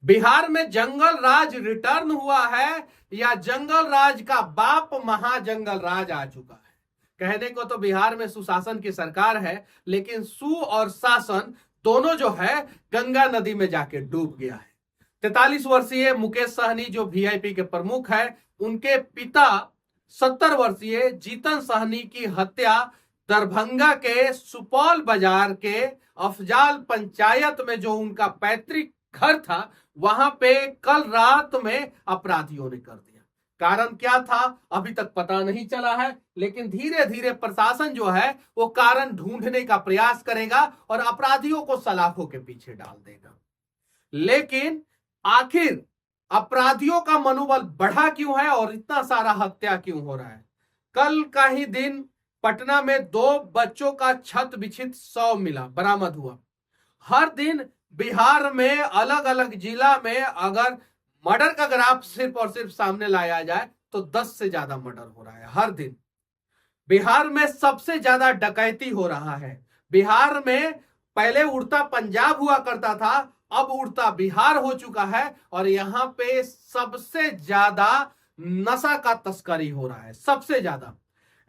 बिहार में जंगल राज रिटर्न हुआ है या जंगल राज का बाप महाजंगल राज आ चुका है। कहने को तो बिहार में सुशासन की सरकार है, लेकिन सु और शासन दोनों जो है गंगा नदी में जाके डूब गया है। 43 वर्षीय मुकेश सहनी जो वीआईपी के प्रमुख है, उनके पिता 70 वर्षीय जीतन सहनी की हत्या दरभंगा के सुपौल बाजार के अफजाल पंचायत में जो उनका पैतृक घर था, वहां पे कल रात में अपराधियों ने कर दिया। कारण क्या था अभी तक पता नहीं चला है, लेकिन धीरे धीरे प्रशासन जो है वो कारण ढूंढने का प्रयास करेगा और अपराधियों को सलाखों के पीछे डाल देगा। लेकिन आखिर अपराधियों का मनोबल बढ़ा क्यों है और इतना सारा हत्या क्यों हो रहा है? कल का ही दिन पटना में 2 बच्चों का छत विच्छित शव मिला, बरामद हुआ। हर दिन बिहार में अलग अलग जिला में अगर मर्डर का ग्राफ सिर्फ और सिर्फ सामने लाया जाए तो 10 से ज्यादा मर्डर हो रहा है हर दिन। बिहार में सबसे ज्यादा डकैती हो रहा है। बिहार में पहले उड़ता पंजाब हुआ करता था, अब उड़ता बिहार हो चुका है और यहां पे सबसे ज्यादा नशा का तस्करी हो रहा है। सबसे ज्यादा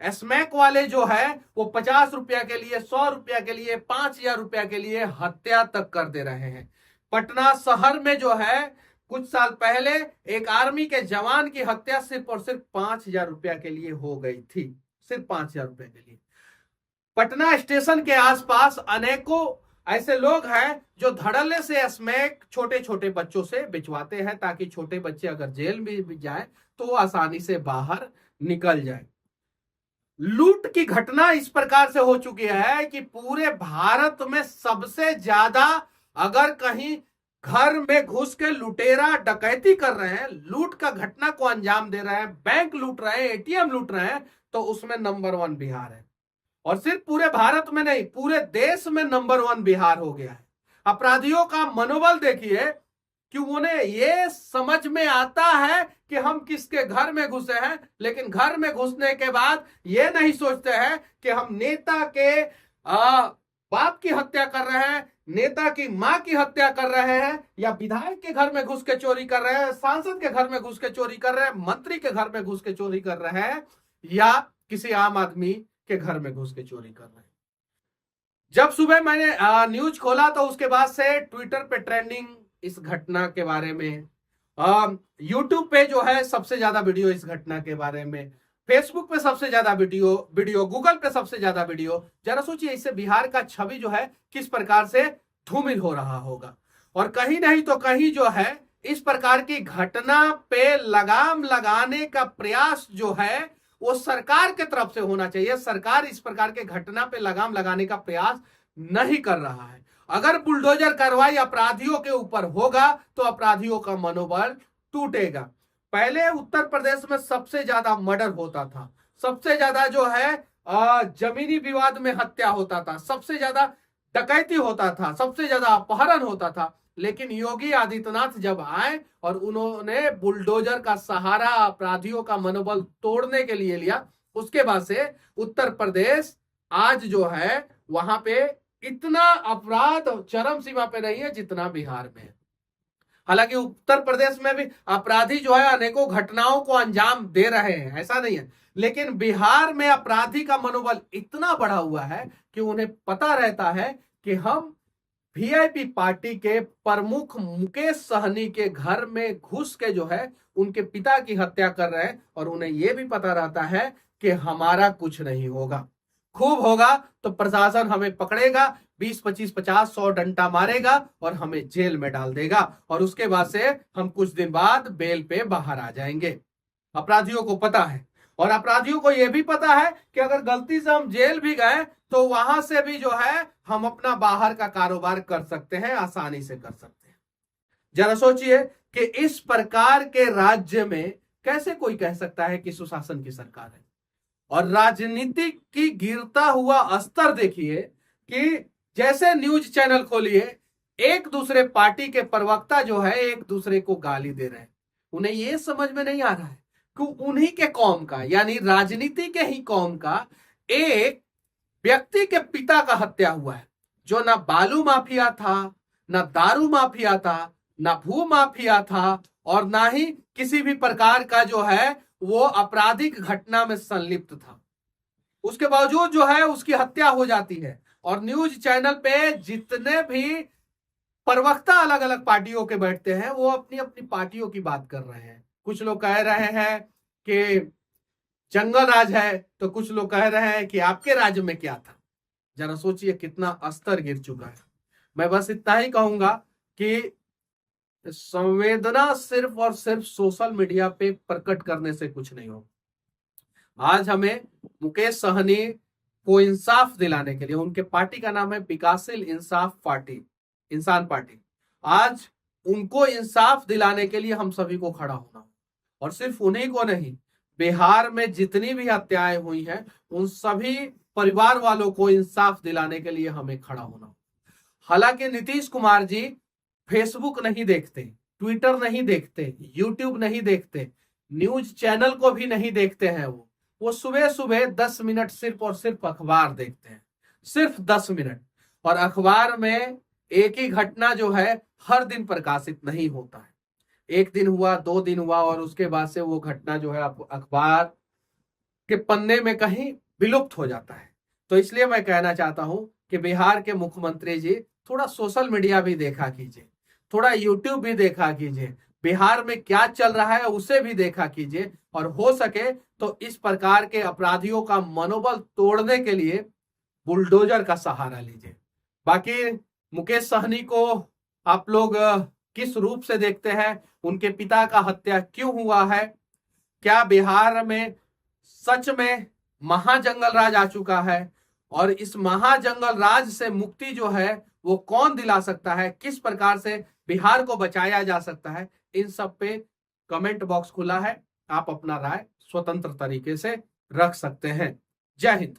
स्मैक वाले जो है वो 50 रुपया के लिए, 100 रुपया के लिए, 5000 रुपया के लिए हत्या तक कर दे रहे हैं। पटना शहर में जो है कुछ साल पहले एक आर्मी के जवान की हत्या सिर्फ और सिर्फ 5000 रुपया के लिए हो गई थी, सिर्फ 5000 रुपया के लिए। पटना स्टेशन के आसपास अनेकों ऐसे लोग हैं जो धड़ल्ले से स्मैक छोटे छोटे बच्चों से बिचवाते हैं, ताकि छोटे बच्चे अगर जेल में भी जाए तो वो आसानी से बाहर निकल जाए। लूट की घटना इस प्रकार से हो चुकी है कि पूरे भारत में सबसे ज्यादा अगर कहीं घर में घुस के लुटेरा डकैती कर रहे हैं, लूट का घटना को अंजाम दे रहे हैं, बैंक लूट रहे हैं, एटीएम लूट रहे हैं, तो उसमें नंबर 1 बिहार है। और सिर्फ पूरे भारत में नहीं, पूरे देश में नंबर 1 बिहार हो गया है। अपराधियों का मनोबल देखिए कि उन्हें यह समझ में आता है कि हम किसके घर में घुसे हैं, लेकिन घर में घुसने के बाद यह नहीं सोचते हैं कि हम नेता के बाप की हत्या कर रहे हैं, नेता की मां की हत्या कर रहे हैं, या विधायक के घर में घुस के चोरी कर रहे हैं, सांसद के घर में घुस के चोरी कर रहे हैं, मंत्री के घर में घुस के चोरी कर रहे हैं, या किसी आम आदमी के घर में घुस के चोरी कर रहे हैं। जब सुबह मैंने न्यूज खोला तो उसके बाद से ट्विटर पे ट्रेंडिंग इस घटना के बारे में, यूट्यूब पे जो है सबसे ज्यादा वीडियो इस घटना के बारे में, फेसबुक पे सबसे ज्यादा वीडियो, गूगल पे सबसे ज्यादा वीडियो। जरा सोचिए इससे बिहार का छवि जो है किस प्रकार से धूमिल हो रहा होगा। और कहीं नहीं तो कहीं जो है इस प्रकार की घटना पे लगाम लगाने का प्रयास जो है वो सरकार के तरफ से होना चाहिए। सरकार इस प्रकार के घटना पे लगाम लगाने का प्रयास नहीं कर रहा है। अगर बुलडोजर कार्रवाई अपराधियों के ऊपर होगा तो अपराधियों का मनोबल टूटेगा। पहले उत्तर प्रदेश में सबसे ज्यादा मर्डर होता था, सबसे ज्यादा जो है जमीनी विवाद में हत्या होता था, सबसे ज्यादा डकैती होता था, सबसे ज्यादा अपहरण होता था। लेकिन योगी आदित्यनाथ जब आए और उन्होंने बुलडोजर का सहारा अपराधियों का मनोबल तोड़ने के लिए लिया, उसके बाद से उत्तर प्रदेश आज जो है वहां पे इतना अपराध चरम सीमा पे नहीं है जितना बिहार में है। हालांकि उत्तर प्रदेश में भी अपराधी जो है अनेकों घटनाओं को अंजाम दे रहे हैं, ऐसा नहीं है, लेकिन बिहार में अपराधी का मनोबल इतना बढ़ा हुआ है कि उन्हें पता रहता है कि हम वीआईपी पार्टी के प्रमुख मुकेश सहनी के घर में घुस के जो है उनके पिता की हत्या कर रहे हैं, और उन्हें यह भी पता रहता है कि हमारा कुछ नहीं होगा, खूब होगा तो प्रशासन हमें पकड़ेगा, 20, 25, 50, 100 डंडा मारेगा और हमें जेल में डाल देगा, और उसके बाद से हम कुछ दिन बाद बेल पे बाहर आ जाएंगे। अपराधियों को पता है, और अपराधियों को यह भी पता है कि अगर गलती से हम जेल भी गए तो वहां से भी जो है हम अपना बाहर का कारोबार कर सकते हैं, आसानी से कर सकते हैं। जरा सोचिए कि इस प्रकार के राज्य में कैसे कोई कह सकता है कि सुशासन की सरकार है। और राजनीति की गिरता हुआ स्तर देखिए कि जैसे न्यूज चैनल खोलिए, एक दूसरे पार्टी के प्रवक्ता जो है एक दूसरे को गाली दे रहे हैं। उन्हें यह समझ में नहीं आ रहा है कि उन्हीं के कौम का, यानी राजनीति के ही कौम का एक व्यक्ति के पिता का हत्या हुआ है, जो ना बालू माफिया था, ना दारू माफिया था, ना भू माफिया था और ना ही किसी भी प्रकार का जो है वो आपराधिक घटना में संलिप्त था। उसके बावजूद जो है उसकी हत्या हो जाती है। और न्यूज चैनल पे जितने भी प्रवक्ता अलग अलग पार्टियों के बैठते हैं वो अपनी अपनी पार्टियों की बात कर रहे हैं। कुछ लोग कह रहे हैं कि जंगल राज है, तो कुछ लोग कह रहे हैं कि आपके राज्य में क्या था। जरा सोचिए कितना स्तर गिर चुका है। मैं बस इतना ही कहूंगा कि संवेदना सिर्फ और सिर्फ सोशल मीडिया पे प्रकट करने से कुछ नहीं होगा। आज हमें मुकेश सहनी को इंसाफ दिलाने के लिए, उनके पार्टी का नाम है विकासशील इंसाफ पार्टी, इंसान पार्टी, आज उनको इंसाफ दिलाने के लिए हम सभी को खड़ा होना। और सिर्फ उन्हीं को नहीं, बिहार में जितनी भी हत्याएं हुई हैं उन सभी परिवार वालों को इंसाफ दिलाने के लिए हमें खड़ा होना। हालांकि नीतीश कुमार जी फेसबुक नहीं देखते, ट्विटर नहीं देखते, यूट्यूब नहीं देखते, न्यूज चैनल को भी नहीं देखते हैं। वो सुबह सुबह 10 मिनट सिर्फ और सिर्फ अखबार देखते हैं, सिर्फ 10 मिनट। और अखबार में एक ही घटना जो है हर दिन प्रकाशित नहीं होता है। एक दिन हुआ, 2 दिन हुआ और उसके बाद से वो घटना जो है आपको अखबार के पन्ने में कहीं विलुप्त हो जाता है। तो इसलिए मैं कहना चाहता हूं कि बिहार के मुख्यमंत्री जी थोड़ा सोशल मीडिया भी देखा कीजिए, थोड़ा यूट्यूब भी देखा कीजिए, बिहार में क्या चल रहा है उसे भी देखा कीजिए। और हो सके तो इस प्रकार के अपराधियों का मनोबल तोड़ने के लिए बुलडोजर का सहारा लीजिए। बाकी मुकेश सहनी को आप लोग किस रूप से देखते हैं? उनके पिता का हत्या क्यों हुआ है? क्या बिहार में सच में महाजंगल राज आ चुका है? और इस महाजंगल राज से मुक्ति जो है वो कौन दिला सकता है? किस प्रकार से बिहार को बचाया जा सकता है? इन सब पे कमेंट बॉक्स खुला है, आप अपना राय स्वतंत्र तरीके से रख सकते हैं। जय हिंद।